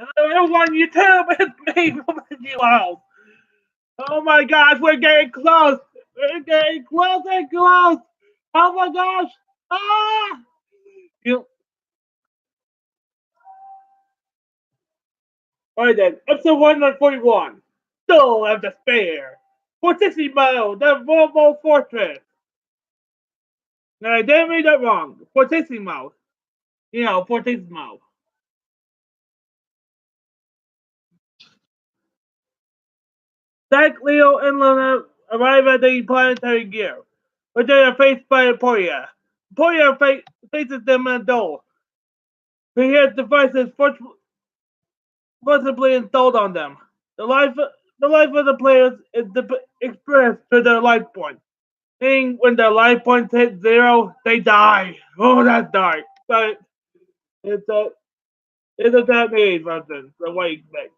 Everyone, YouTube, it's me from the House. Oh my gosh, we're getting close. We're getting close and close. Oh my gosh. Ah! You, Alright then, episode 141. Soul of Despair. Fortissimo, the Volvo Fortress. No, I didn't read that wrong. Fortissimo. Fortissimo. Zach, Leo, and Luna arrive at the planetary gear, but they are faced by Emporia. Faces them in a door. He has devices forcibly installed on them. The life of the players is expressed to their life point. Meaning when their life points hit zero, they die. Oh, that's dark. But it's a it's a Japanese version, so what you expect.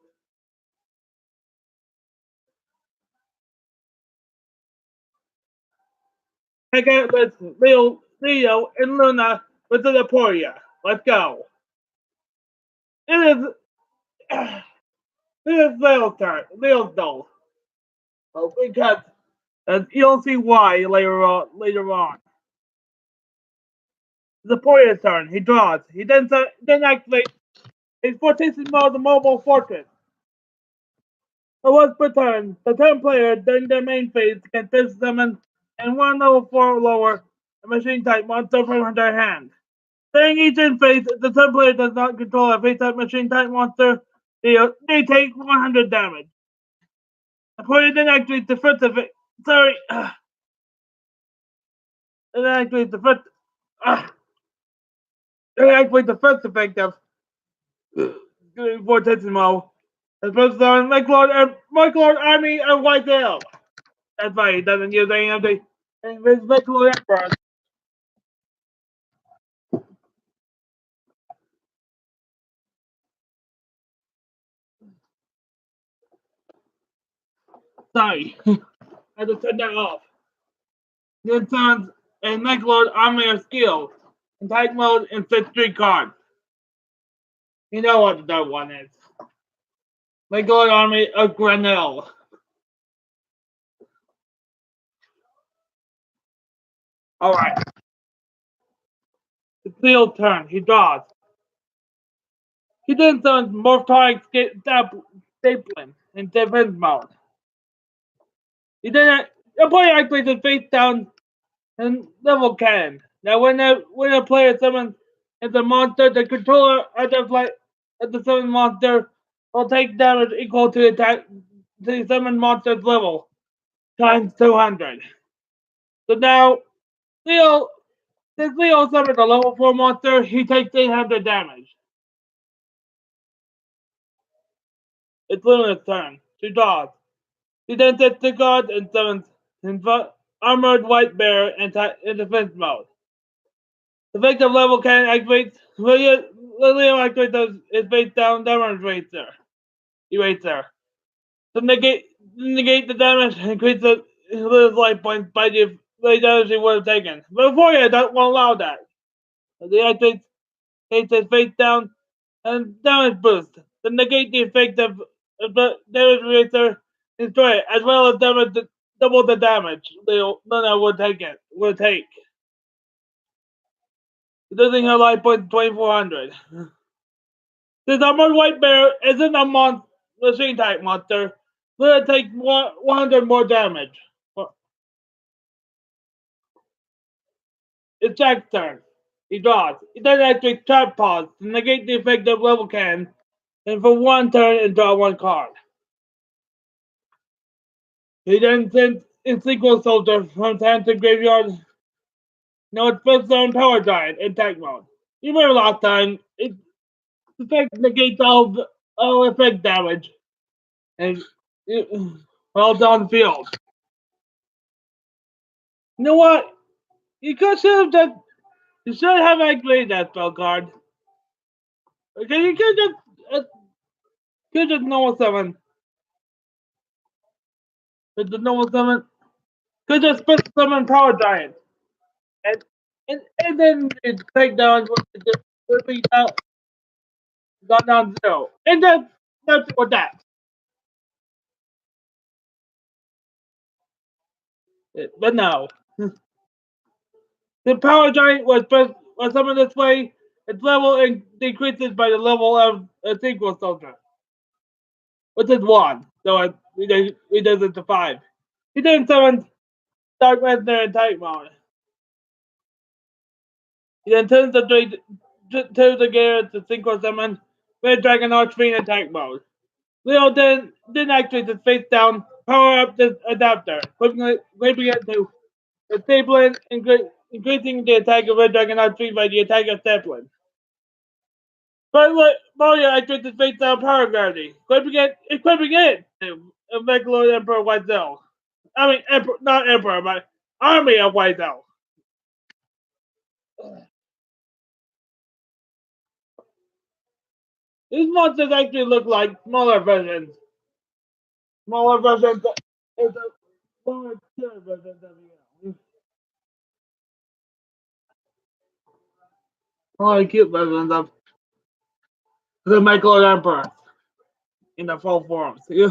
Check out this Leo and Luna with the Emporia. Let's go. It is it is Leo's turn. Leo's goal. Oh, because you'll see why later on. The Emporia's turn. He draws. He then activates his Fortissimo the Mobile Fortress. Once per turn, the turn player during their main phase can fish summon and one level 4 lower a machine type monster from their hand. During each in phase, the turn player does not control a face type machine type monster. They take 100 damage. The player then activates the first effect. Sorry. Then activates the first. Then activates the first effect of Fortissimo. The first on Michelord Army of White Tail. That's why he doesn't use any of the individual emperors. Sorry. I had to turn that off. Then turns and Michelord Army of Skill. In type mode and set 3 cards. You know what the third one is. Michelord Army of Granell. Alright. It's Leo's turn. He draws. He then turns Morphtonic Stapling in defense mode. He then activates his face down and level cannon. Now when a player summons as a monster, the controller of the summoned monster will take damage equal to the summoned monster's level times 200. So now Leo since Leo summoned a level 4 monster, he takes 800 damage. It's Luna's turn. She draws. She then sets the guard and summons Armored White Bear in defense mode. The victim level can activate. Leo activates his face down damage eraser. To negate the damage, increase his life points by the damage he would have taken. But Euphoria won't allow that. So he activates his face down and damage boost. To negate the effect of the damage eraser, destroy it, as well as double the damage Luna would take. Losing her life points 2400. Since Armored White Bear isn't a machine type monster, Luna takes 100 more damage. It's Jack's turn. He draws. He then activates Trap Pause to negate the effect of level can, and for one turn and draw one card. He then sends in Sequel Soldier from hand to graveyard. Now it's first zone Power Giant in attack mode. You remember last time, it effect negates all effect damage. And well done field. You know what? You should have activated that spell card. Okay, you could just normal summon. With the normal summon. Could just special summon Power Giant. And then it take down would be Gone down zero. And that's what that. But no. The power giant was summoned this way. Its level decreases by the level of a sequel soldier, which is one. So he does it to five. He then summons Dark Messenger and Tight Mode. He then turns the gear to synchro summon Red Dragon Archfiend in attack mode. Leo then activates his face down, power up this adapter, flipping it to a Stapling, increasing the attack of Red Dragon Archfiend by the attack of Stapling. But Mario activates his face down power gravity, equipping it to a Megalo Emperor Wizel. I mean, Emperor, not Emperor, but Army of Wizel. These monsters actually look like smaller versions. Smaller versions is a smaller versions of you. Smaller cute versions of the Michael Emperor in the full forms. Yeah.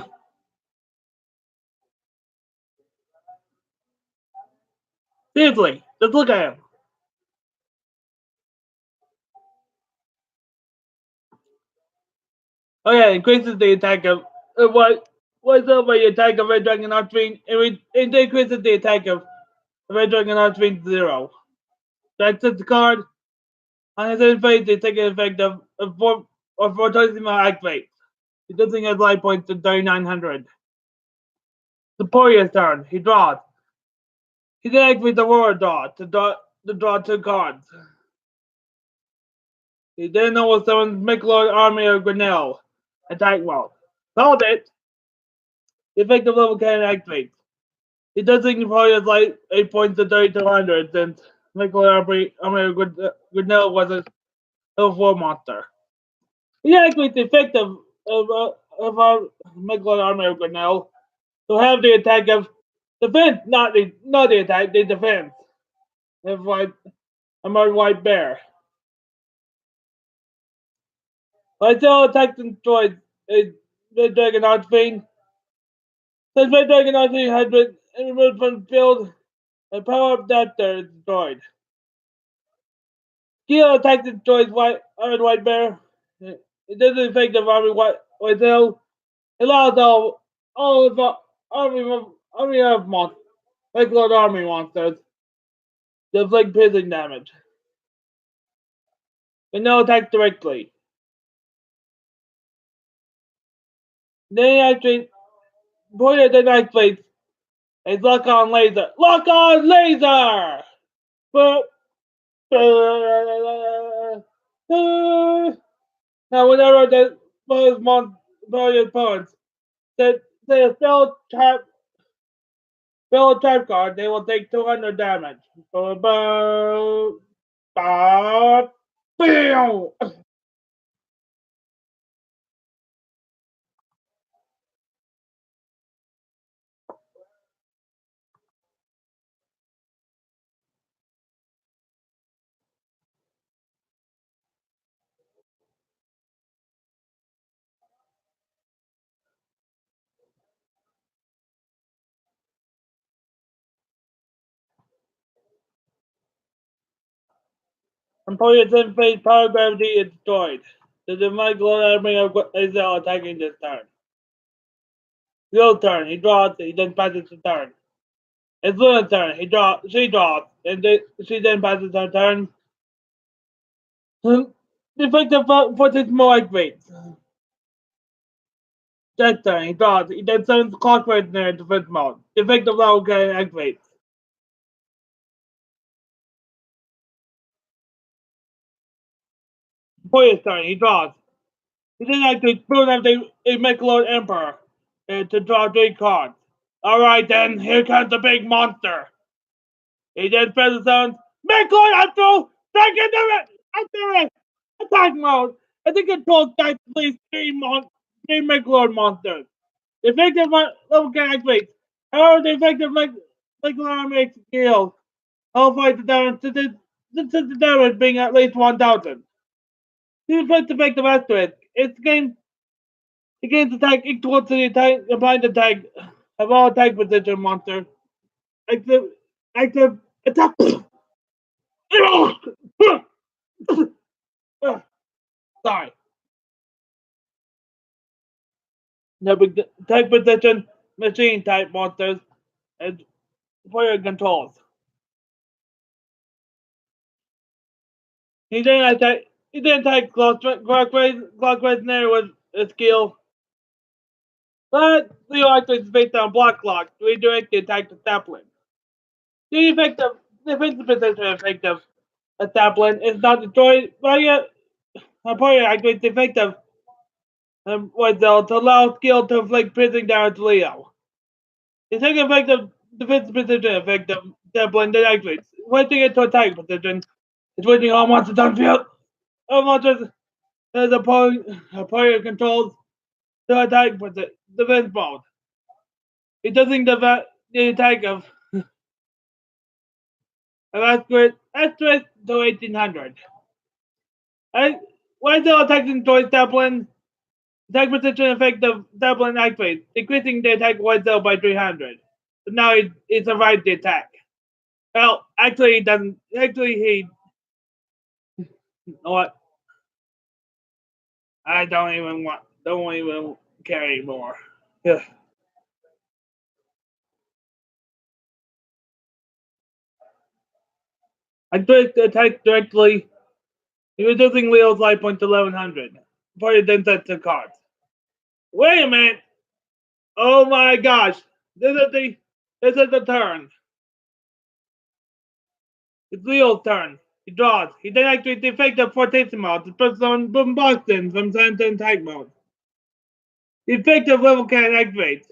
Seriously, just look at him. Oh yeah, increases the attack of what's up by the attack of Red Dragon Archfiend, and it decreases the attack of Red Dragon Archfiend to 0. That's the card. On his own phase, they take an effect of 4 times my activate. He doesn't have life points to 3,900. The Poiria's turn. He draws. He then activates the Roar to draw 2 cards. He then will summon Miklord Army of Grinnell. Attack mode. Called it. The effective level can activate. He doesn't Poiria's life 8 points to 3,200 since Miklord Army of Grinnell was a level 4 monster. He activates the effect of our Miklord Army of Grinnell to have the attack of defense, not the attack, the defense. Of white bear. Until attacks and destroys Red Dragon Archfiend. Since Red Dragon Archfiend has been removed from the field, a power up adapter is destroyed. Skill attacks and destroys Armored White Bear. It doesn't affect the Armored White Hill. It allows all of the army of monsters, regular army monsters, to inflict piercing damage. But no attack directly. Then actually, Boya then activates a lock on laser. Lock on laser! But, now, whenever the Boya's opponents say a spell trap card, they will take 200 damage. Bam! Empoleon's in-phase power gravity is destroyed. The demonic glory army of Israel attacking this turn. Zill's turn, he draws, he then passes the turn. It's Luna's turn, she draws, and she then passes her turn. The effective forces more activates. Jack's turn, he draws, he then summons Clockwork in their defense mode. The effective level can activate. Poya's turn, he draws. He then activates Spoon after a Mechalord Emperor to draw 3 cards. Alright then, here comes the big monster. He then presses on Mechalord Astro! Back into it! Attack mode! I think controls dice at least 3 Mechalord monsters. The effective level can activate. However, the effective Mechalord makes skills. I'll fight the damage since the damage being at least 1,000. The effective asterisk. it gains attack equal to the attack combined attack of all attack position monsters. Active active attack. Sorry. No type position machine type monsters and player controls. He didn't attack clockwise near with a skill. But Leo activates based on block lock to redirect the attack to Taplin. The effective defensive position effective at Taplin is not destroyed by a player activates effective with to allow skill to inflict piercing damage to Leo. The second effective defensive position effective Taplin then activates, switching it to attack position, switching all monsters on field. All monsters as a player controls to attack defense mode. It doesn't the attack of asterisk to 1800. When the attacking towards Dublin, attack position effect of Dublin activates, decreasing the attack white cell by 300. So now it survived the attack. Well, actually he doesn't. Actually he. You know what? I don't even care anymore. Yeah. Activate the attack directly, reducing Leo's life point to 1100. Before you then set the cards. Wait a minute! Oh my gosh! This is the turn. It's Leo's turn. He draws. He then activates the effect of Fortissimo to put on Boston from Santa attack mode. The effect of level cannon activates.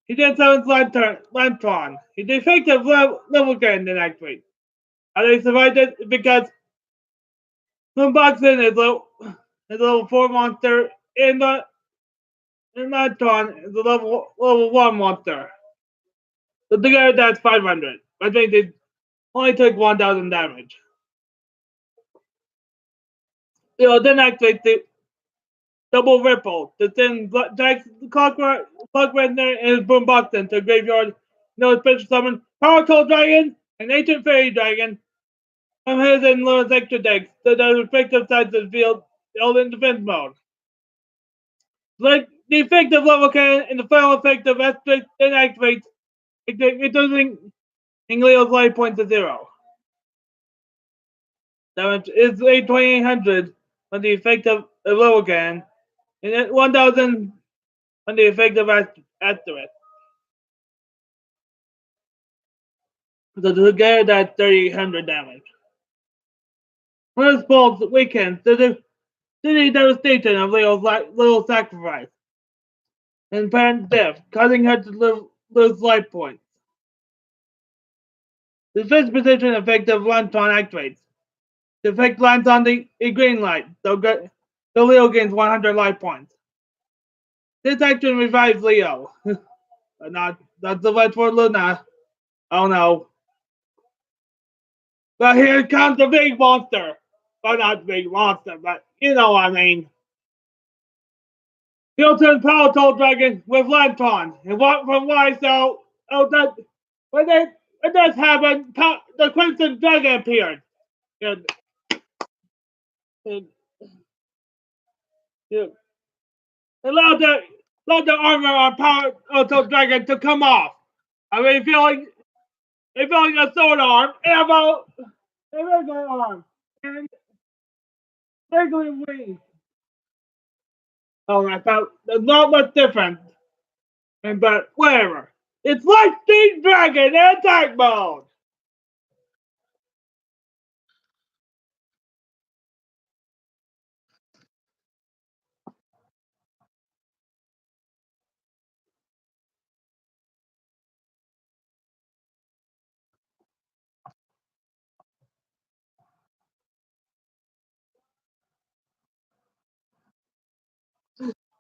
He then summons Lantron. The effect of level cannon then activates. How they survived it? Because Boston is a level 4 monster and Lantron is a level 1 monster. So together that's 500. I think they only took 1000 damage. Then activate the double ripple to send Clockwork Redner and his Boom Boston to graveyard. No special summon Powerful Dragon and Ancient Fairy Dragon from his and Lewis extra decks to the respective sides of the field held in defense mode. Like the effect of level cannon and the final effect of Aspect then activates, reducing Leo's life point to 0. Damage is 2800 on the effect of level cannon and at 1000 on the effect of Asterisk. So together that's 3800 damage. First Bolts weakens the devastation of Leo's little sacrifice and apparent death, causing her to lose life points. The first position effect of Lantern activates. The effect lands on the green light, so Leo gains 100 life points. This action revives Leo. But not the way for Luna. Oh no. But here comes the big monster. Well, not big monster, but you know what I mean. He'll turn Powerful Dragon with Lantern. And what from why so when this happened, the Crimson Dragon appeared. And allowed the armor on Powerful Dragon to come off. I mean feeling a sword arm, ammo, a regular arm, and regular wings. Oh, I thought there's not much different. But whatever. It's like Steam Dragon in attack mode!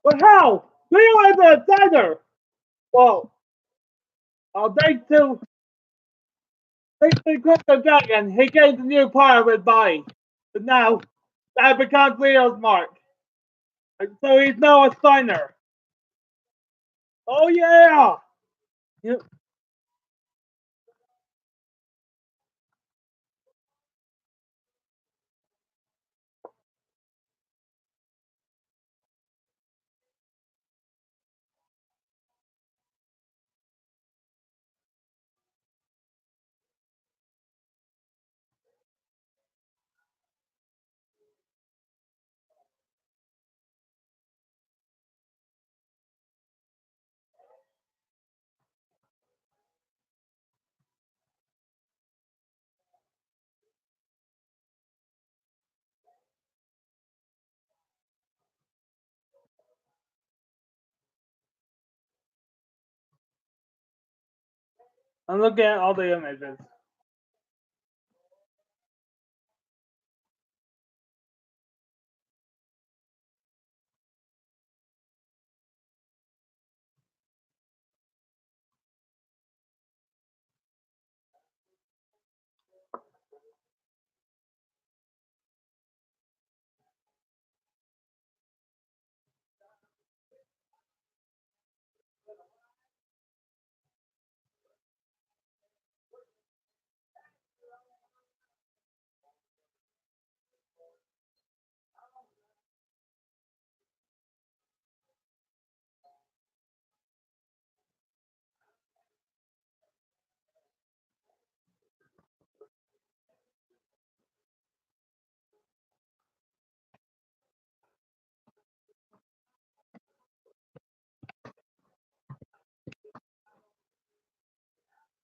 But how? Leo is a center! Well, I'll thanks to Crypto Dragon, he gains a new part of his body. But now, that becomes Leo's mark. So he's now a signer. Oh yeah! Yep. I'm looking at all the images.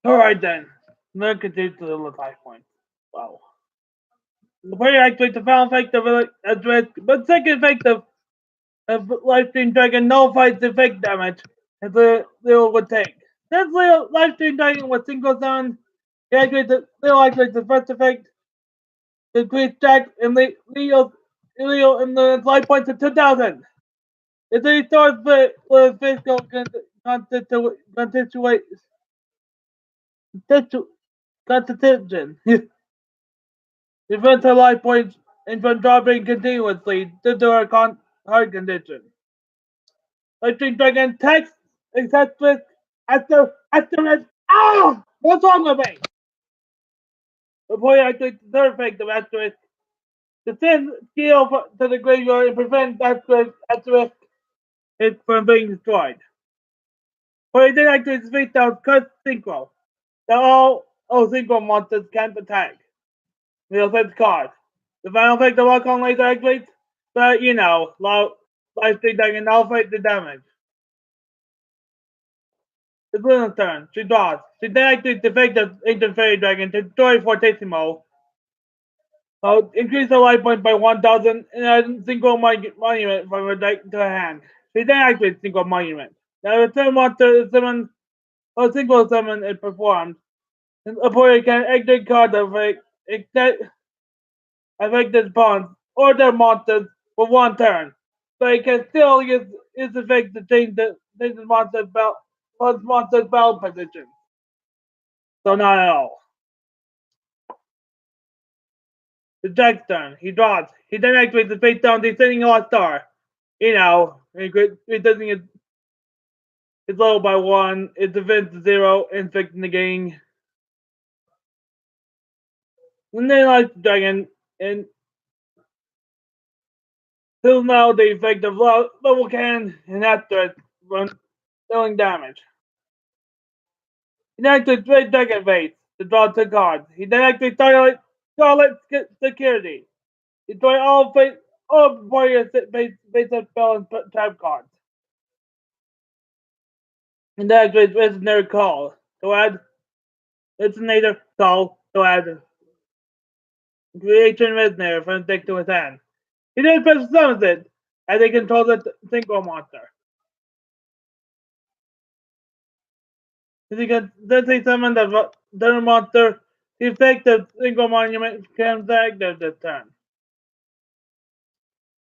Alright then. Now continue to the life point. Wow. The player activates the final effect of at risk, but second effect of life stream dragon nullifies the effect damage as the Leo would take. Since Leo life stream dragon with single sound, he activates the first effect, to increase Jack and Leo in the life points to 2,000. If he starts with physical constitution, prevents her life points and from dropping continuously due to her heart condition. Lightning Dragon text except with after it. Oh! What's wrong with me? Before I take the third effect of asterisk, the send skill to the graveyard and prevent asterisk it from being destroyed. For it then activates face down cut synchro. That all synchro monsters can't attack. We'll set card. The final effect of Lock on laser activates, but Lightning Dragon nullifies the damage. It's Luna's turn. She draws. She then activates the effect of Ancient Fairy Dragon to destroy Fortissimo. Increase her life points by 1,000 and add single monument from her deck to her hand. She then activates single monument. Now return monster is summoned or single summon is performed. A player can exit card affected pawns or their monsters for one turn. But it can still use its effect to change the monster's battle position. So not at all. The Jack's turn. He draws. He then activates the face down descending lost star. Reducing its level by 1, its defense to 0, inflict negating. And then lights the dragon and fills now the effect of level cannon and after it run dealing damage. He then activates Red Dragon Face to draw 2 cards. He then activates Scarlet Security. Destroy all warrior face up spell and trap cards. And then activates Resonator Call to add Resonator Call to add Creation Resonator from his deck to his hand. He then special summons it as he controls a single monster. If he can then he summon the monster, the effect of single monument becomes active this turn.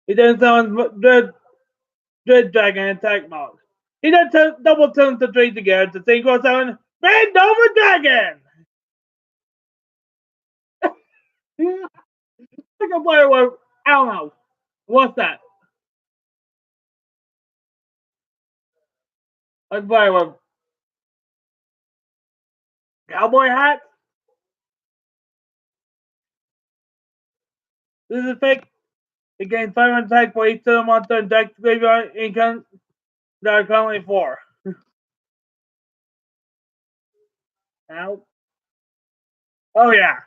He then summons Dread Dragon attack mode. He then double turns the three together to single summon Red Nova Dragon! Like a player with, I don't know. What's that? Let's play with cowboy hat. This is fake. It gains 500 attack for each other monster and deck graveyard income that are currently 4. Now, oh yeah.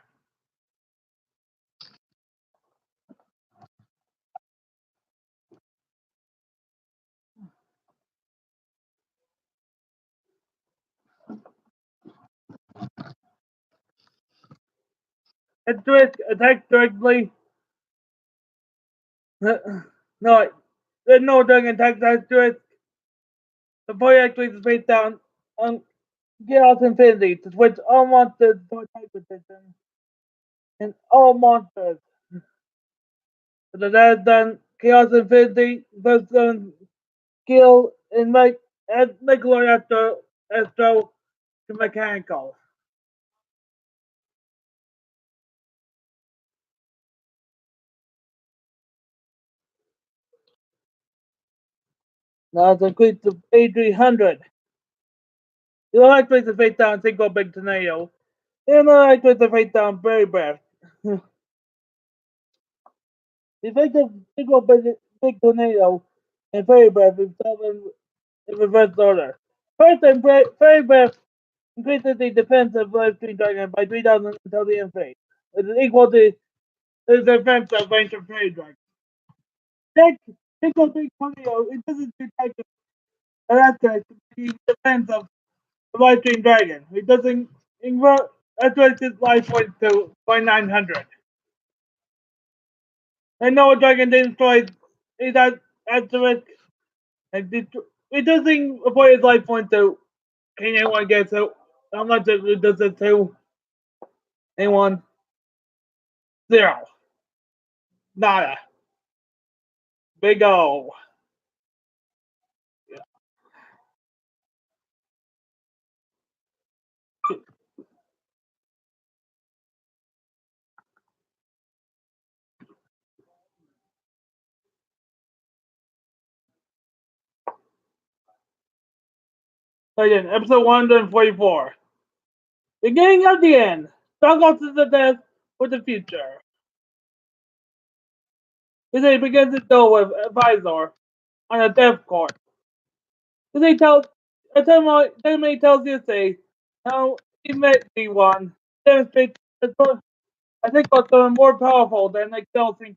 It's risk attack directly. No, there's no during attack that's risk. The player activates face down on Chaos Infinity to switch all monsters to attack position and all monsters. So that is done. Chaos Infinity first skill and make Nicolai Astro to mechanical. Now it's increased to 8300. You like to face down single big tornado. You like to face down very breath. The effect of single big tornado and fairy breath is solved in reverse order. First and fairy breath increases the defense of life tree dragon by 3000 until the end phase. It is equal to the defense of ancient fairy dragon. Next, single big tornado it doesn't detect an aspect the defense of the life tree dragon. It doesn't invert activates its life point to 900. And no dragon destroys it at the risk and it doesn't avoid its life point to can anyone get so how much it does it to anyone? Zero. Nada. Big O. Again, episode 144. Beginning of the end. Struggles to the death for the future. Today begins to deal with advisor on a death court. Today tells Today tells you say how he met D1 demonstrates I think what's more powerful than Excel sync.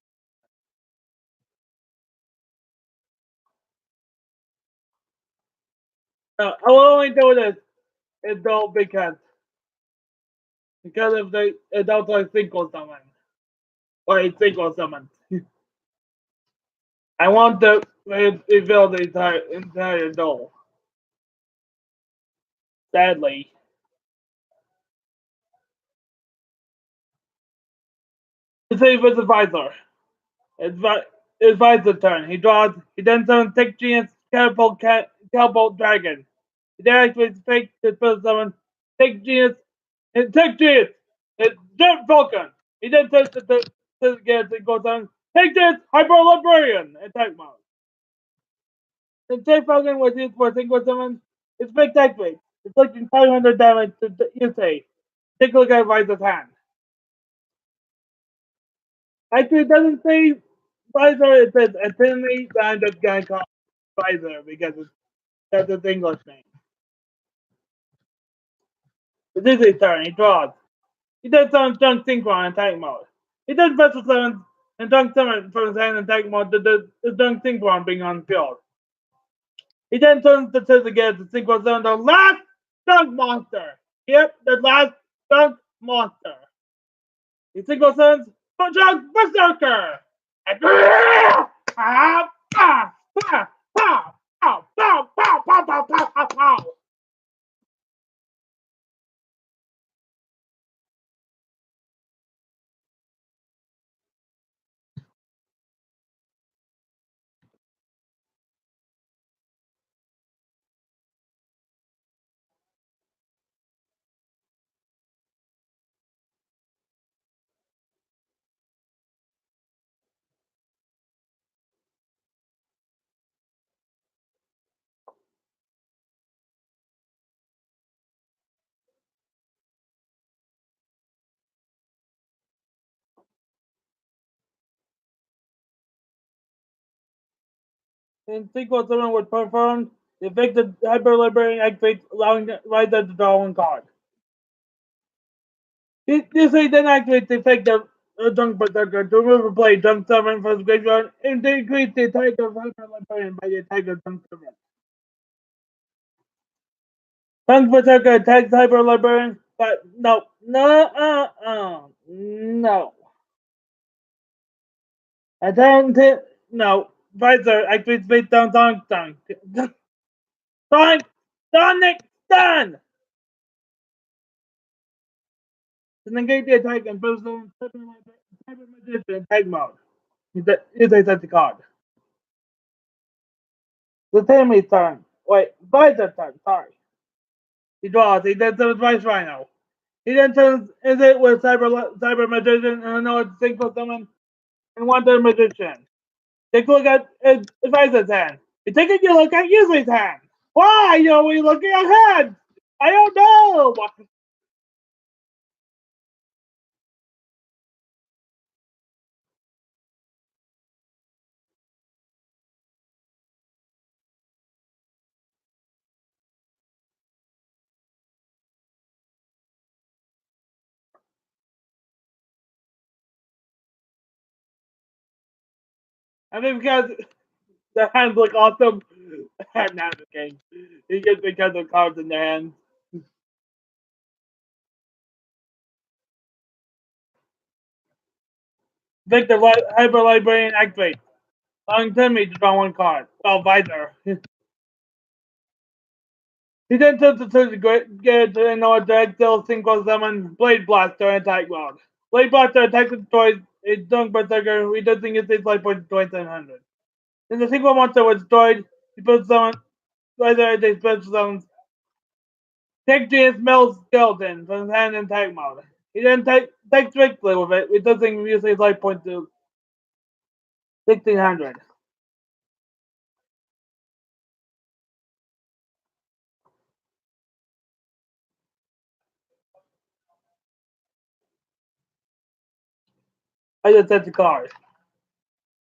I will only do this if though because if they adult I think or someone or a think or someone. I want to reveal the entire doll. Sadly, to save his advisor. Advi- Advisor turn. He draws. He then summons Tech Genius Catapult Dragon. He then activates fake to first summon Tech Genius and Tech Genius. It's Jet Vulcan. He then turns to again and goes on Tech Genius Hyper Librarian attack mode. The Tech Vulcan was used for single summon. It's fake activate. Inflicting 500 damage to Yusei. Take a look at Advisor's hand. Actually, it doesn't say Visor, it says Attorney, but I'm just gonna call it Visor because that's his English name. It is his turn, he draws. He does summon Junk Synchron in attack mode. He does special summons and Junk Summon from his hand in attack mode to the Junk Synchron being on the field. He then turns to Tiz again to Synchron summon the last Junk Monster. Yep, the last Junk Monster. He Synchron summons the Junk Berserker! And ah, ah, ah, pow, pow, pow, pow, pow, pow, pow, pow, pow. and sequel summon was performed, the effective Hyper Librarian activates, allowing the writer to draw one card. This way then activates the effective Junk Berserker to remove a play Junk Summon from the graveyard and to increase the attack of Hyper Librarian by the attack of Junk Summon. Junk Berserker attacks Hyper Librarian, but no. Attempt no. Visor activates face down Sonic Stun! To negate the attack and boost the Hyper Magician attack mode. Is a set the card. The Tammy's turn. Wait, Visor's turn, sorry. He draws, he then summons Vice Rhino. He then turns it with Cyber Magician and another single summon and one other Magician. Take a look at Visor's hand. You take a look at Usually's hand. Why are we looking ahead? I don't know. I mean, because the hands look awesome. Not the game. He gets because of cards in their hands. Victor Hyper Librarian activate. Allowing Timmy to draw one card. Well, Visor. He then turns it to the get to another direct deal single summon Blade Blaster and attack mode. Blade Blaster attacks and destroys a Dunk Berserker, reducing its life point to 2700. Then the single monster was destroyed. He puts summon Visor as a special summons. Tech Genius Mel's Skeleton from his hand in attack mode. He then takes victory with it, reducing usually his life point to 1600. I just set the card.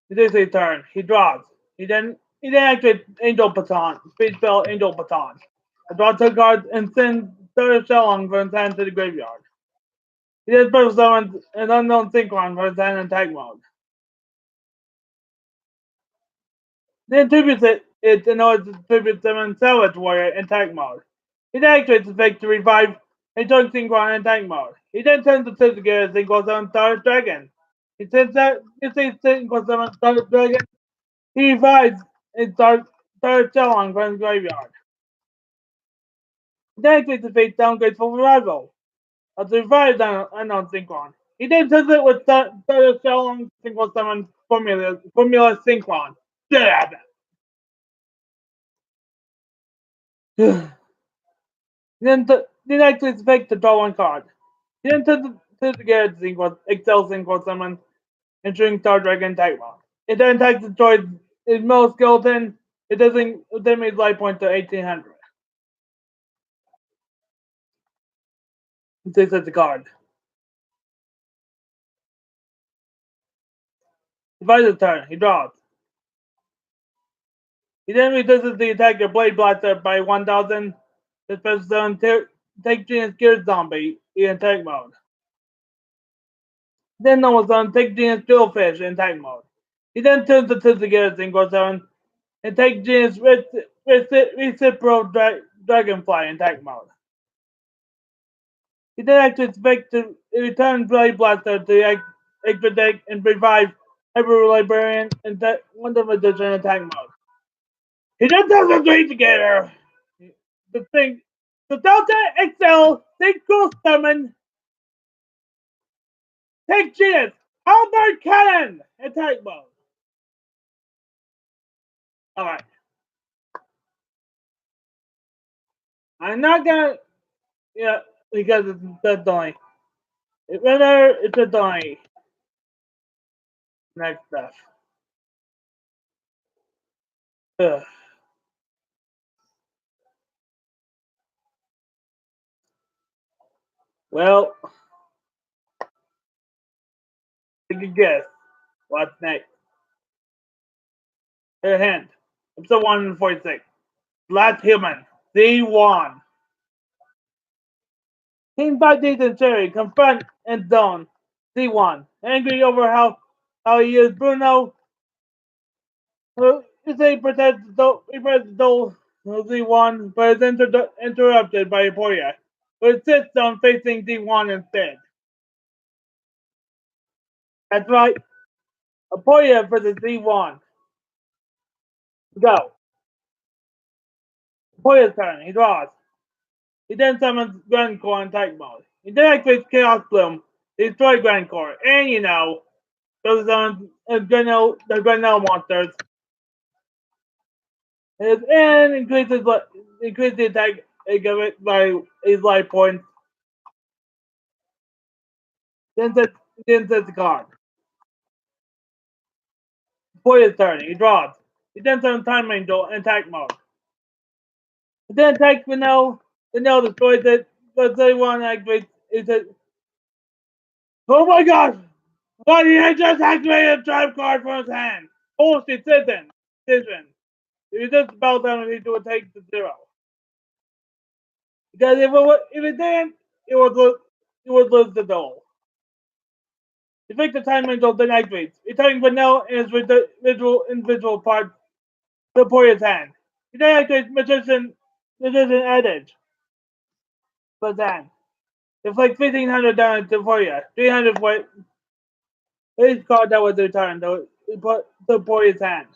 He takes a turn. He draws. He then activates Angel Baton. Speed spell Angel Baton. I draw two cards and send Third Shellong from his hand to the graveyard. He then special summons an unknown Synchron from his hand in attack mode. Then tributes it in order to tribute summon Salvage Warrior in attack mode. He then activates the effect to revive a Junk Synchron in attack mode. He then turns the Tsuzuki Synchron summon Star Dragon. He sends that you see Synchron summon Star Dragon. He revives a Star Shellong from his graveyard. He then activates the fate downgrade for revival. Of the revived unknown Synchron. He then turns it with Star Shellong Synchron summon Formula Synchron. Damn it! Then activates effect to draw one card. He then turns to get Synchron, Excel Synchron summon, entering Star Dragon attack mode. It then attacks the droid is Mel Skeleton. It doesn't damage life point to 1800. He takes as a card. Divides his turn. He draws. He then reduces the attack of Blade Blaster by 1000. This special zone take Genius Gear Zombie in attack mode. Then normal zone take Genius Drillfish in attack mode. He then turns the Gear Synchro zone and take Genius Reciprocal Dragonfly in attack mode. He then activates effect to return Blade Blaster to extra deck and revive Hyper Librarian and Wonder Magician in attack mode. He then does the three together. The Delta XL Synchro Summon Take Genius Halberd Cannon attack mode. Alright. I'm not gonna because it's a die. Whether it's a die. Next stuff. Ugh. Well, take a guess. What's next? Her hand. Episode 146. Last Human. Z1. Team 5D's and Cherry confront and zone Z1. Angry over how he used Bruno. He protects Dole Z1, but is interrupted by Aporia, who insists on facing Z1 instead. That's right. Aporia versus Z1. Go. Apoia's turn. He draws. He then summons Grandcore in Type Mode. He then activates Chaos Bloom to destroy Grandcore, and those on the Grenell monsters. And increases the attack by his life points. Then sets the card. Before his turn, he draws. He then summons Time Angel in attack mode. He then attacks Vanell. Vanell destroys it, but Z1 activates it. Oh my gosh! Why did he just activate a trap card from his hand? Bullshit decision. If he just spell damage, he would take to 0. Because if it didn't, it would lose the duel. Defeat the Time Angel then activates, returning Vanell and his individual parts to Poiria's hand. He then activates Magician Adage. But then, deflect 1500 damage to Poiria, 300 for each card that was returned to Poiria's hand.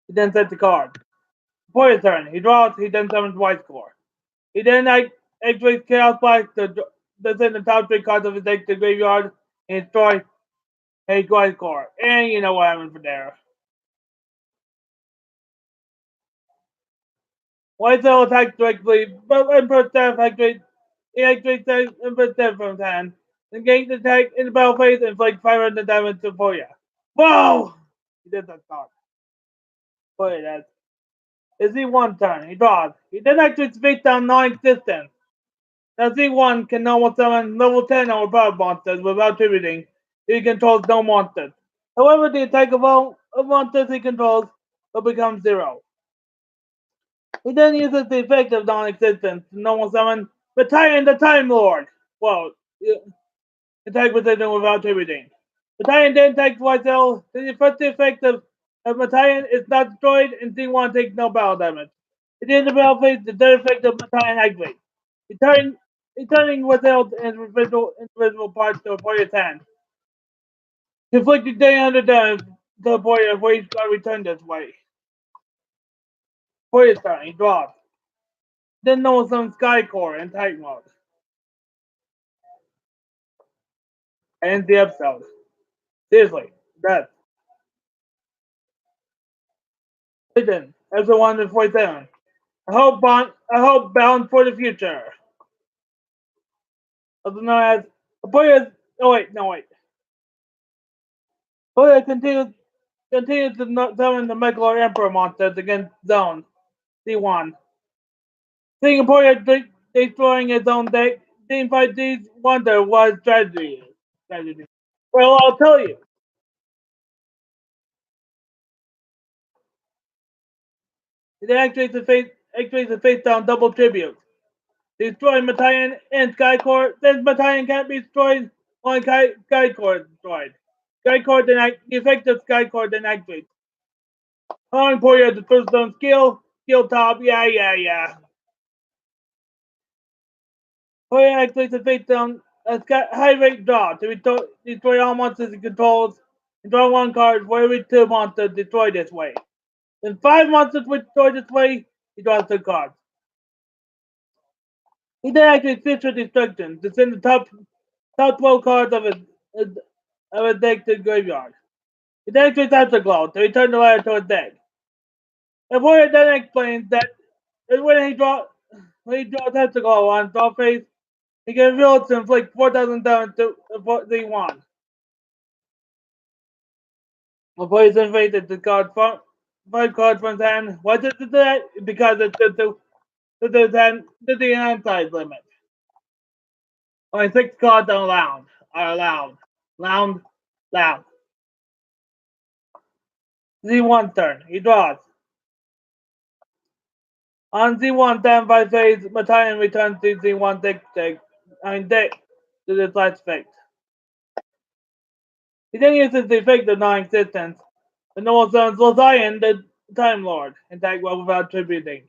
He then sets the card. Poiria's turn. He draws, he then summons White Score. He then activates Chaos Blast to send the top 3 cards of his deck to the graveyard and destroy a White Score. And you know what happened from there. White Cell attacks directly, but Emperor Staff activates Emperor Staff from his hand. Then gains attack in the battle phase and inflicts 500 damage to Poria. Whoa! He did that card. Poria does. It's Z1 turn. He draws. He then activates face down non-existent. Now Z1 can normal summon level 10 or above monsters without tributing. He controls no monsters. However, the attack of all monsters he controls will become 0. He then uses the effect of non-existence to normal summon Battalion the Time Lord. Well, attack position without tributing. Battalion then attacks Whitetail. The first effect of Battalion is not destroyed and Z1 takes no battle damage. At the end of the battle phase, the third effect of Battalion activates. Returning Whitetail and individual parts to a Poiria's hand. Inflicting 300 damage to a Poiria for each card returned this way. Poiria's turn. He draws. Then knows some Sky Core in Type Mode. Ends the episode. Seriously, that's Listen, episode 147. I hope bound for the future. Also known as Poiria's. Oh wait, no wait. Poiria continues to summon the Megalor Emperor monsters against Zone C1. Seeing Poiria destroying his own deck, Team 5D's wonder what strategy is. Well, I'll tell you. It activates the face down double tribute. Destroy Battalion and Skycore. Then Battalion can't be destroyed when Skycore is destroyed. The effect of Skycore then activates. Allowing Poirier to first zone skill top, yeah. Poirier activates the face down high rate draw to destroy all monsters he controls and draw 1 card for every 2 monsters destroyed this way. Then 5 monsters were destroyed this way, he draws 2 cards. He then activates Future Destruction to send the top 12 cards of his deck to the graveyard. He then activates Afterglow to return the latter to his deck. And Warrior then explains that when he draws Afterglow on draw phase, he can reveal it to inflict 4,000 damage to Z1. Before he's invaded the card 5 cards from his hand. Why does it do that? Because it's to the hand size limit. Only 6 cards are allowed. Allowed. Z1 turn. He draws. On Z1 turn by phase, battalion returns to Z1 deck to the last effect. He then uses the effect of non-existence. The normal summons Zion, the Time Lord, and attack well without tributing.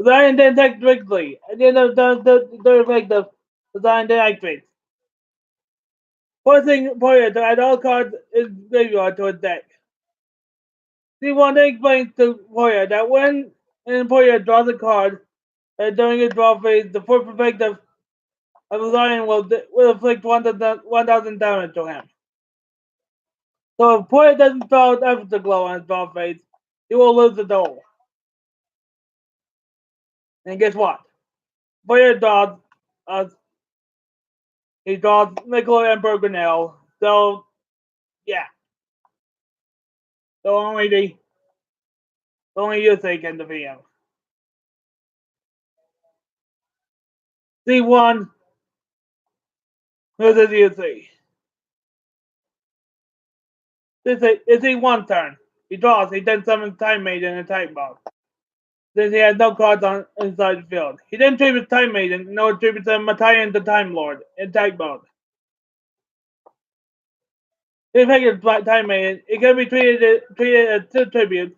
Zion then attacks directly, and then the effect of Zion then activates, forcing player to add all cards in graveyard to his deck. Z1 then explains to player that when an player draws a card during his draw phase, the fourth effect of Zion will inflict 1,000 damage to him. So if player doesn't draw Afterglow on his draw phase, he will lose the duel. And guess what? Player draws he draws Nicola Emperor Grinnell. So yeah. So only you can defeat him. C1 versus UC. It's C1 turn. He draws, he then summons Time Maiden in attack mode. Since he has no cards on inside the field. He then tributes Time Maiden, no tributes Matayan the Time Lord in attack mode. If I get Time Maiden, it can be treated as two tributes,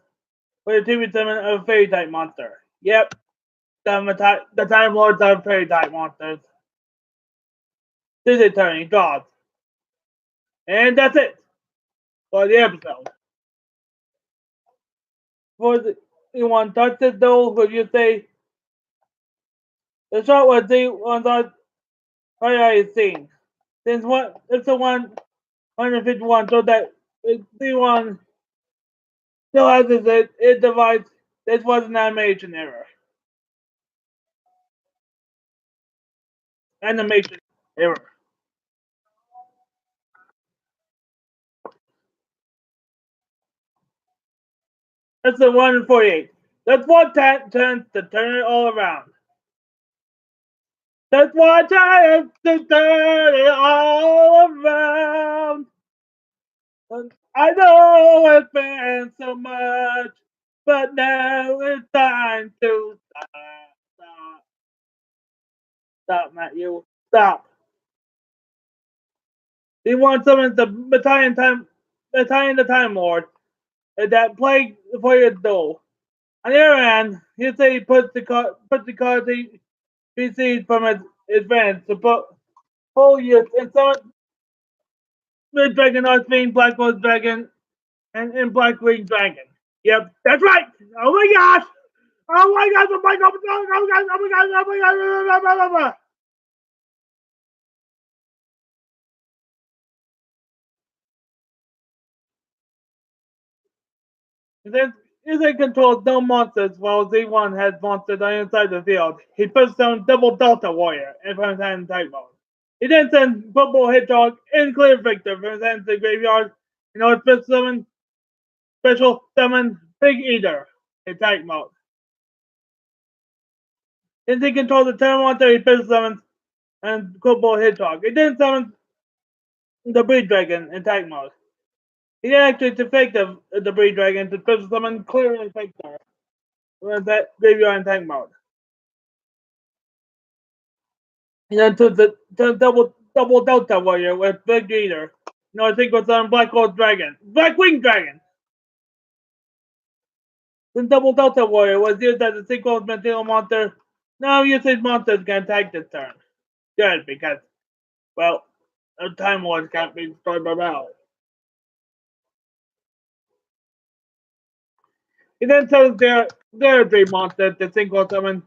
with a tribute summon of a fairy type monster. Yep, the Time Lords are fairy type monsters. This is turn, he draws. And that's it for the episode. For the anyone touch this though, would you say the shot was the one that I seen? Since what it's the 151, so that the one still has it device. This was an animation error. Animation error. That's the 148. That's what turns to turn it all around. That's what turns to turn it all around. I know it's been so much, but now it's time to stop, not you. Stop. He wants someone to battalion the Time Lord that plague the player's duel. On the other hand, he say he puts the card he receives from his advance to put full use in summon Red Dragon, Archfiend, Black Rose Dragon, and Black Wing Dragon. Yep, that's right. Oh my gosh! Oh my gosh! Oh my gosh! Oh my gosh! Oh my gosh! Oh my gosh! Oh my gosh! Then Izzy controls no monsters while Z1 has monsters on inside the field. He puts down Double Delta Warrior in front of his type mode. He then sends Football Hedgehog and Clear Victor from his hand to the graveyard in order to special summon Big Eater in type mode. Since he controls the turn monster, he special summons and Football Hedgehog. He then summons the Breed Dragon in type mode. He then activates the effect of the Breed Dragon to special summon Clear Victor from that graveyard in tank mode. And then to the double Delta Warrior with Big Eater. No, I think it's on Black Gold Dragon. Black Wing Dragon! The double Delta Warrior was used as a sequel of material monster. Now usage monsters can attack this turn. Good, because, well, the Time Lords can't be destroyed by battle. He then tells their dream monster to single summon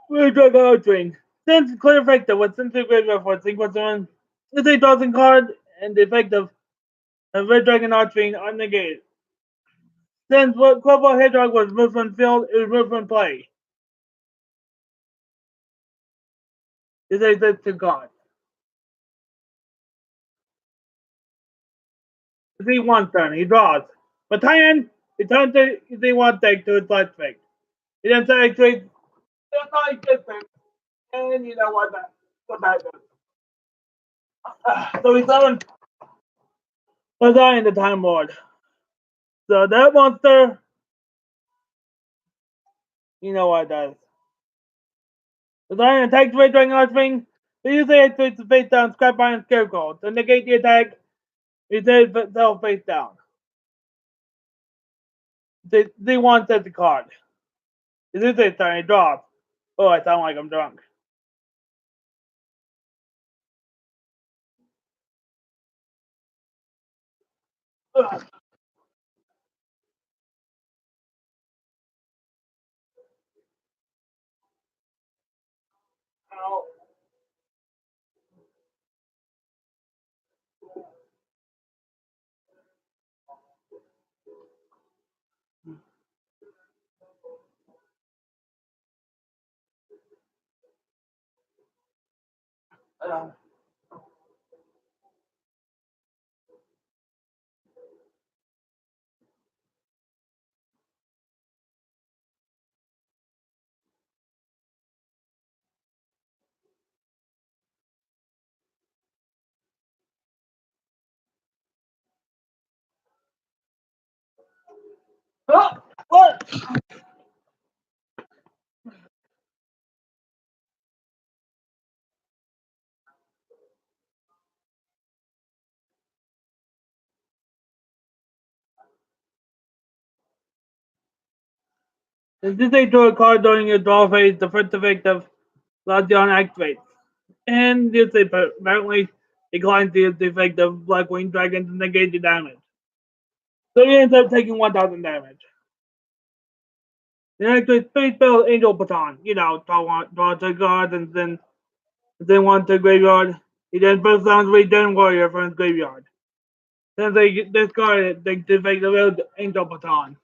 Dragon Archwing. Since Clear Victor was sent to graveyard for single summon, it's a dozen card, and the effect of Red Dragon Archwing are negated. Since what Cobalt Hedgehog was removed from field, it was removed from play. This is it to God. Z1 turn, he draws. Battalion, he turns the Z1 deck to its last effect. He then activates that's not existent. And you know what? What that is. 37 was dying the Time Lord. So that monster, you know what it does. The Lion attacks Red Dragon Archwing. They usually activates the face down, scrap iron scarecrow. To negate the attack, he says itself face down. They want set the card. This is a tiny drop. Oh, I sound like I'm drunk. Ugh. Ow. Uh, what? This is a draw card during your draw phase. The first effect of Glaceon activates. And this apparently declines the effect of Blackwing Dragon to negate the damage. So you end up taking 1000 damage. The next is Space Spell Angel Baton. You know, draw 2 cards and then one to graveyard. He then puts down 3 Den Warrior from his graveyard. Then they discard it, they defect the real Angel Baton.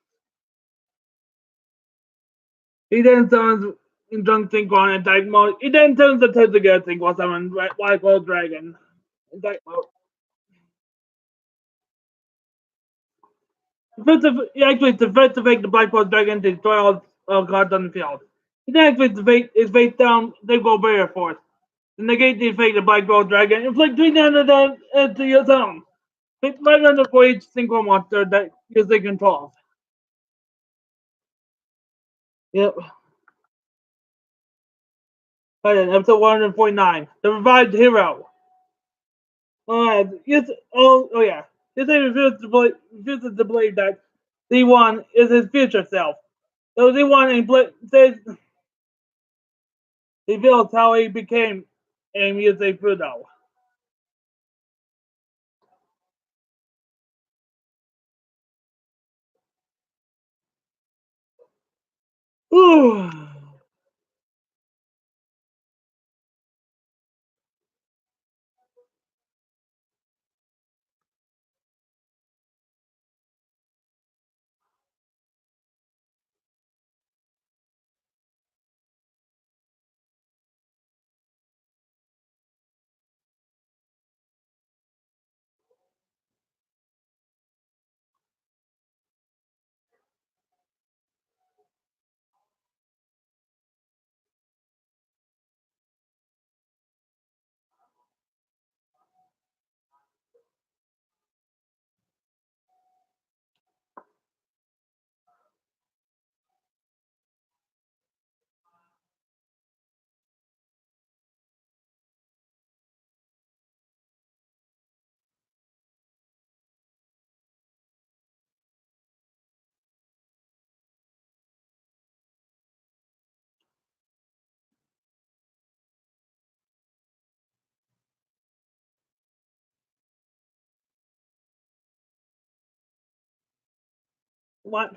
He then summons in Drunk Synchron attack mode. He then turns the turn to get Synchron summon White Gold Dragon. Attack mode. He activates the first effect the Black Gold Dragon to destroy all cards on the field. He then activates his face down, they go barrier force. To negate the effect of Black Gold Dragon, inflict 3 damage to your zone. Pick 500 for each single monster that user controls. Yep. Alright, episode 149. The Revived Hero. Yes, oh yeah. This thing refuses to believe that Z1 is his future self. So Z1 says he feels how he became a music Pluto. Ooh. What?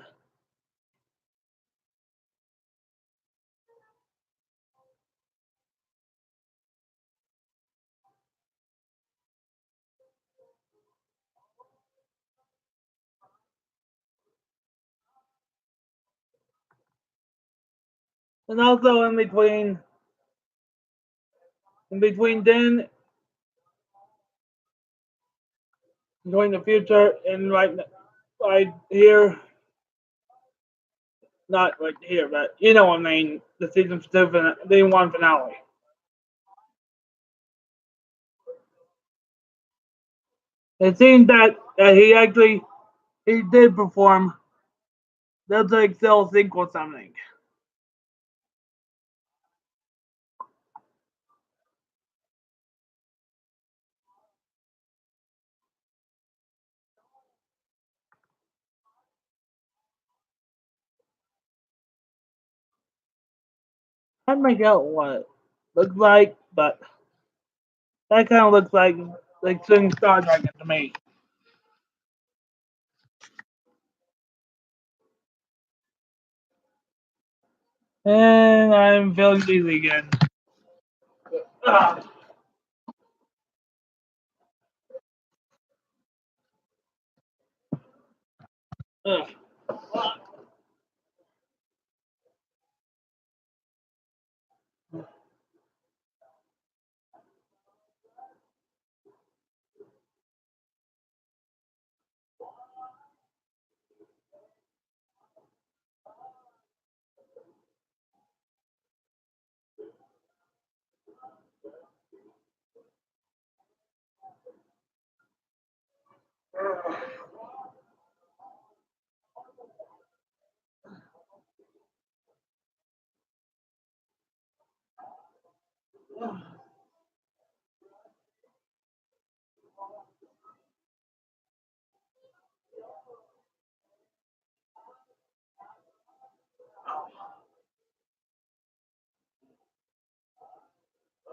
And also in between then going the future and right here, not right here, but you know what I mean. The season 2 the one finale. It seems that he did perform the Excel sync or something. I can't make out what it looks like, but that kind of looks like Shooting Star Dragon to me. And I'm feeling dizzy again. Ah, ugh.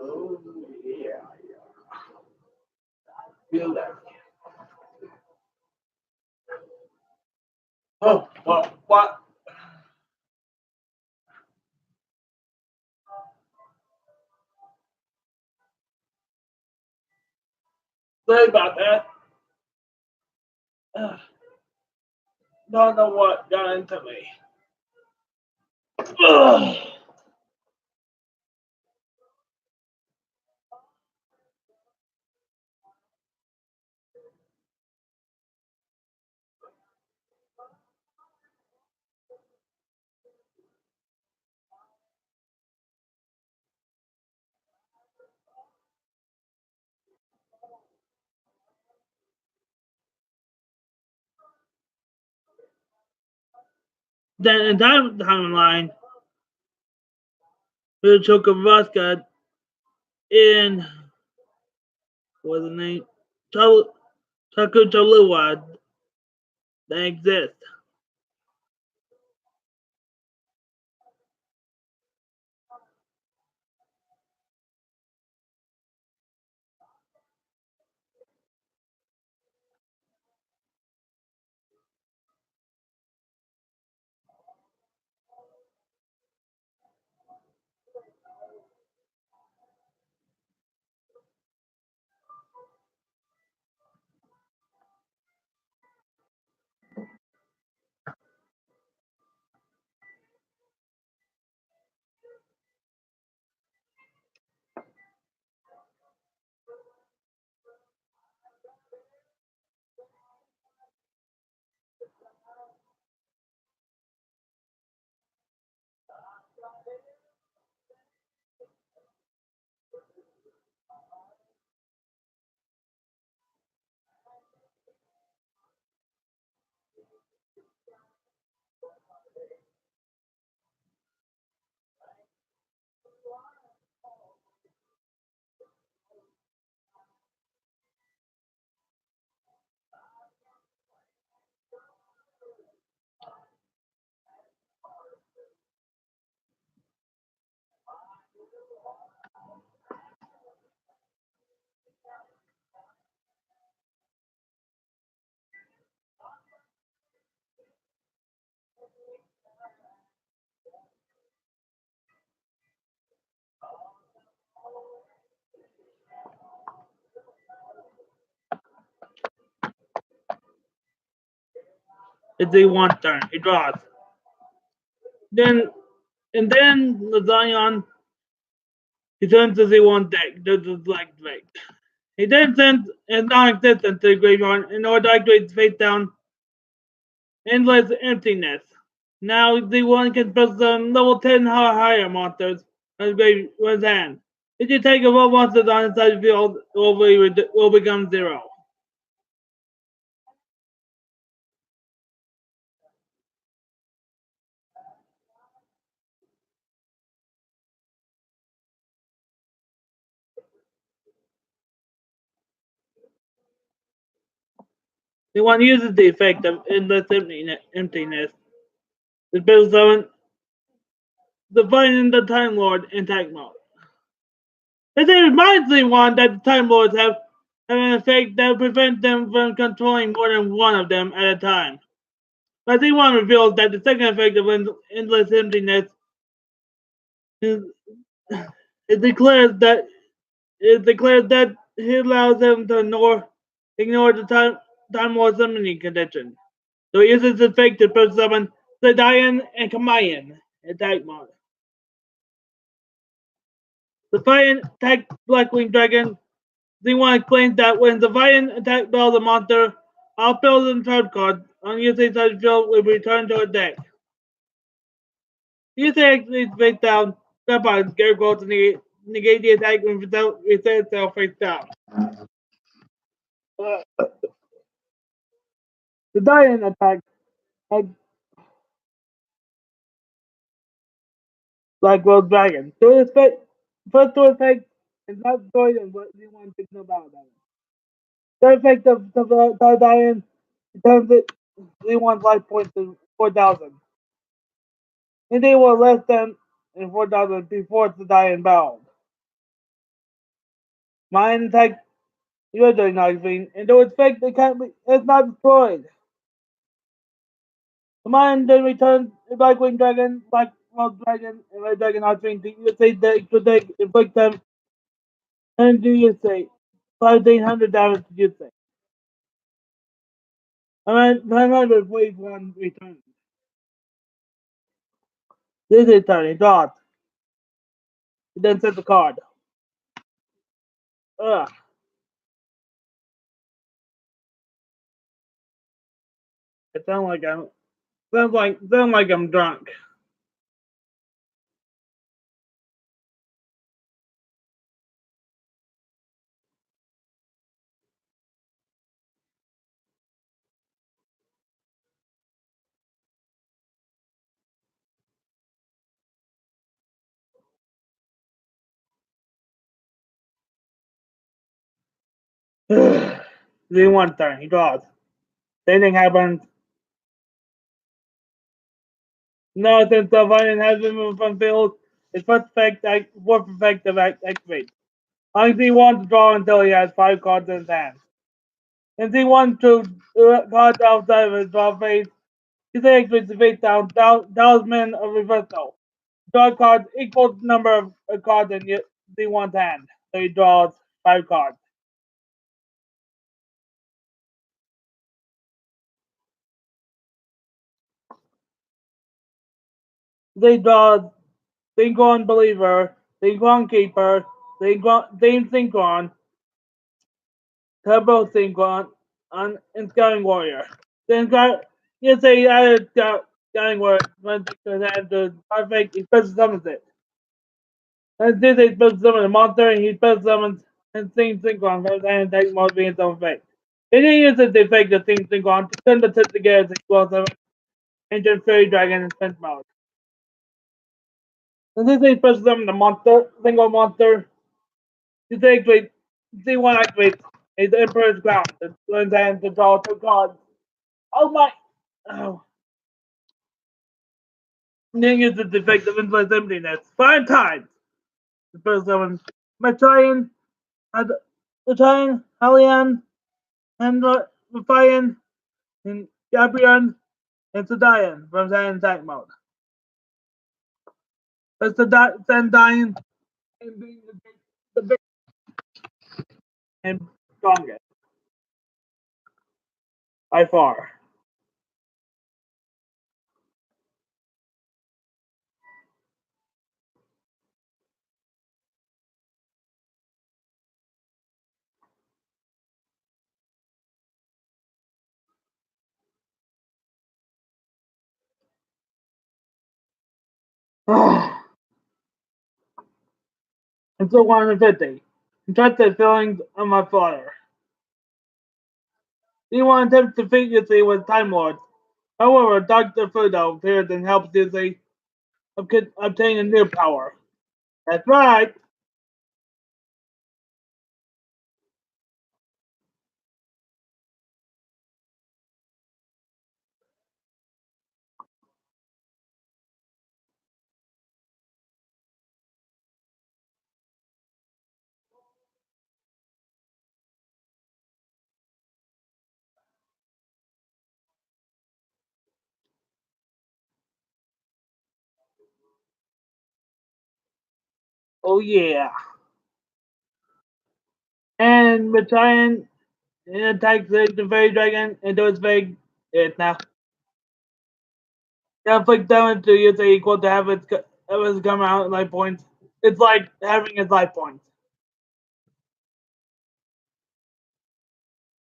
Oh yeah, feel that. Oh, what? Sorry about that. Ugh, don't know what got into me. Ugh. Then in that timeline, we took a Vasca in what was the name? Taku Toluwa that exists. It's a one turn. It draws. Then the Zion he turns to Z1 deck. Does his like break. He then sends his non-existent to the graveyard in order to activate face down endless emptiness. Now Z1 can press some level 10 or higher monsters on his hand. If you take a roll monsters on inside the field, it will become zero. They want to use the effect of endless emptiness to build summon the finding the Time Lord in attack mode. It reminds anyone that the Time Lords have an effect that prevents them from controlling more than one of them at a time. But Z1 reveals that the second effect of endless emptiness is, it declares that he allows them to ignore the time Lord summoning condition. So he uses his effect to first summon Sedian and Kamayan in attack mode. The Defiant attack Blackwing Dragon. Z1 explains that when Defiant attack battles a monster, all spells and card cards on usage such field will return to a deck. Using actually face down, step on Scarecrow to negate the attack and reset itself face down. The Defiant attack Blackwing Dragon. So first to effect is not destroyed and what Z1 thinks about it. The effect of the Diane turns it Z1's life points to 4,000. And they were less than 4,000 before the Diane battle. Mine attack usually not green, and though it's fake, it's not destroyed. The mine then returns the Blackwing Dragon, Black World Dragon, and Red Dragon not green to USA deck to deck, inflict them, and do USA. 1,500 damage to USA. And then 900 wave 1 returns. This is turn, he draws. He then sets a card. Ugh. It sounds like I'm drunk. Then one turn, he draws. Same thing happens. No, since the violin has been moved from field, his first fourth effective activate. Only he wants to draw until he has 5 cards in his hand. Since he wants to cards outside of his draw phase, he activates the face down talisman of reversal. Draw cards equals the number of cards in Z1's hand. So he draws 5 cards. They draw Synchron Believer, Synchron Keeper, Dame Synchron, Turbo Synchron, and Scouting Warrior. Then you say added Scouting Warrior when the perfect, he special summons it. And this is special summon a monster, and he special summons and Sing Synchron and take mode being its own effect. Then he uses the effect of Sing Synchron to send the tip together to equal summon Ancient Fairy Dragon in Fence mode. And this is special summon the monster, single monster. You activate Z1 activates is the Emperor's Crown. It learns hand to draw 2 cards. Oh my! Oh. Then use the defect of influence emptiness 5 times. The first one, Matrian, Halian, and Raphaean, and Gabriel, and Sadian from Saiyan attack mode. That's the Sandian and being the big and strongest by far. Until 150. Trust the feelings of my father. Anyone attempts to defeat Yuzi with Time Lords. However, Dr. Fudo appears and helps Yuzi obtain a new power. That's right. Oh yeah. And Battalion attacks the fairy dragon into its big it now. Inflict damage to user equal to have its come out life points. It's like having its life points.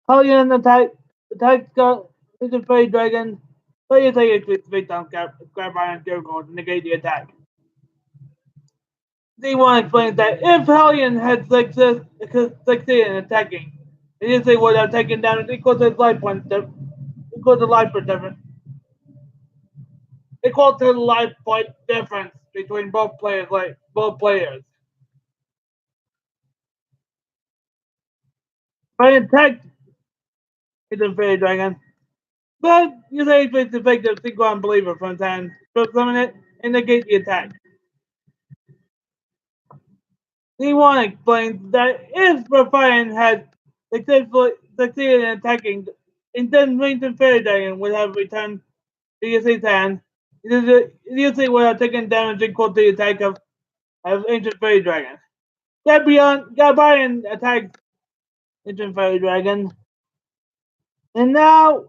Hellion attacks the fairy dragon. Player take its victim grab iron circle to negate the attack. D1 explains that if Hellion had succeeded in attacking, it usually would have taken damage equal to its life points equal to life difference. Equal to the life point difference between both players. By attack the fairy dragon. But you say it's effective single unbeliever from time to summon it and negate the attack. D1 explains that if Raphael had successfully succeeded in attacking, and then Ranger Fairy Dragon would have returned to Yusui's hand, Yusui would have taken damage equal to the attack of Ancient Fairy Dragon. Gabrian attacks Ancient Fairy Dragon, and now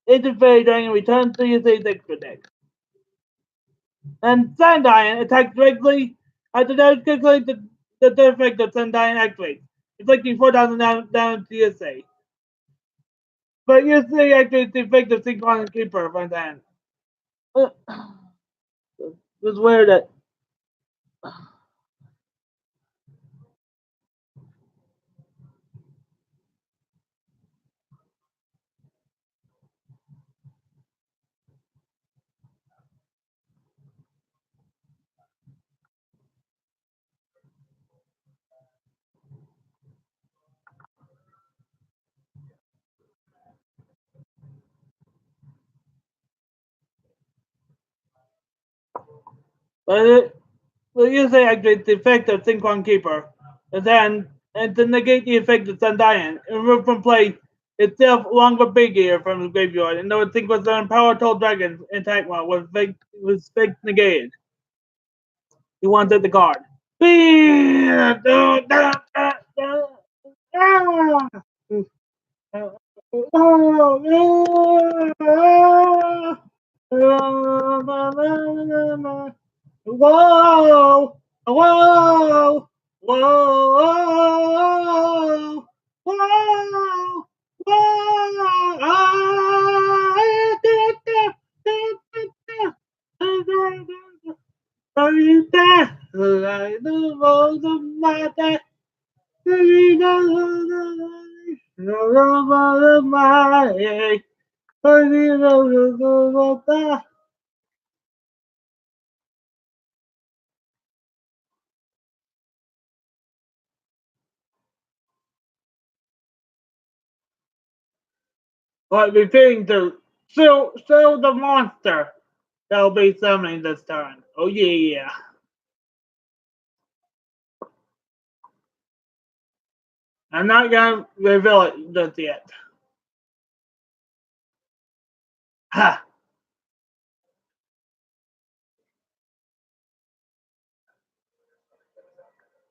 Ancient Fairy Dragon returns to Yusui's extra deck. And Sundian attacks directly after that quickly the third effect of Sundian activates, inflicting 4,000 damage to Yusei. But Yusei activates the effect of Synchron Keeper from then. It's weird that but Yusei activates the effect of Synchron Keeper and to negate the effect of Sundian, remove from play itself along with Big Ear from the graveyard, and though it was an Power Toll Dragon attack one was fake negated. He wanted the card. Whoa! Whoa! Whoa! Whoa! Whoa! Ahorita, like the rose of my day, the rose of my day, like referring to still the monster that'll be summoning this turn. Oh yeah. I'm not gonna reveal it just yet. Ha!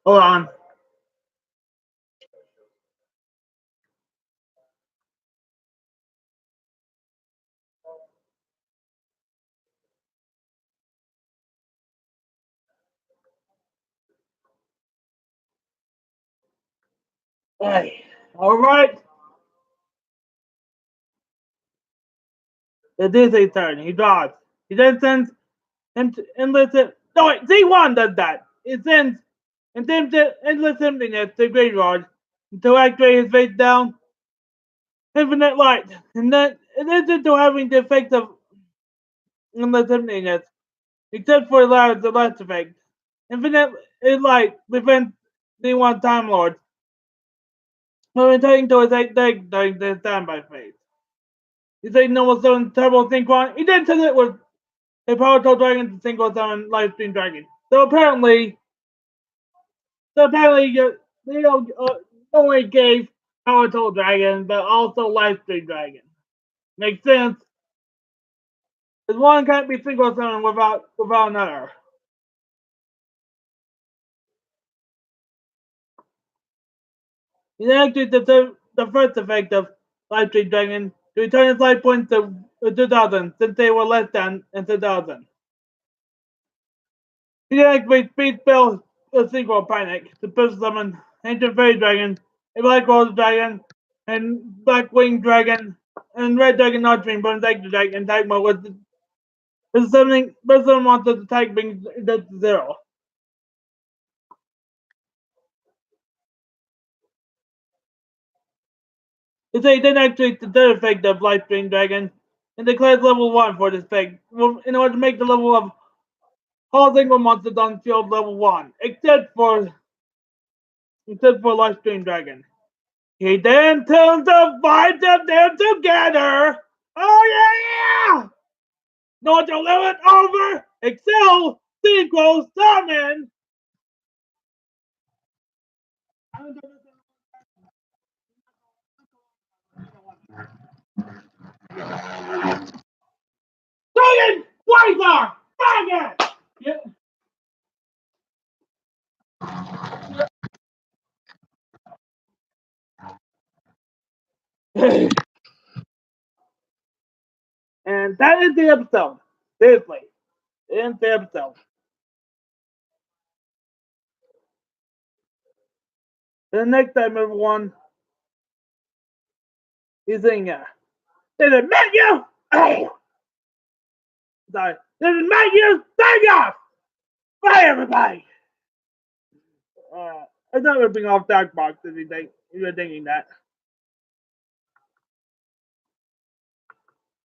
Hold on. Hey. Alright. It is his turn. He draws. He then sends endless. No wait, Z1 does that. It sends endless emptiness to graveyard to activate his face down infinite light. And then it isn't to having the effect of endless emptiness, except for the last effect. Infinite light prevents Z1 Time Lord from returning to his deck during the standby phase. He said no one summon Turbo Synchron. He did send it with a powerful dragon to single summon Livestream Dragon. So apparently they don't only gave Powerful Dragon, but also Livestream Dragon. Makes sense. Because one can't be single summoned without another. He then activates the first effect of Life Stream Dragon to return his life points to 2000 since they were less than in 2000. He then activates Speed Spell Synchro Panic to push summon Ancient Fairy Dragon, a Black Rose Dragon, and Black Winged Dragon, and Red Dragon Notching bonus action attack and attack mode with his summoning summon monster's attack being to 0. He then activates the third effect of Life Stream Dragon and declares level 1 for this effect in order to make the level of all single monsters on the field level 1, except for Life Stream Dragon. He then turns the 5 of them together. Oh yeah! Not to live it over! Excel! Synchro Summon! Dragon! Wiser! Dragon! Yeah. And that is the episode. Seriously. In the episode. The next time, everyone, he's saying, did it make you? Oh! Sorry. Did it make you? Thank off! Bye, everybody! I thought we were being off Dark Box if you're thinking that.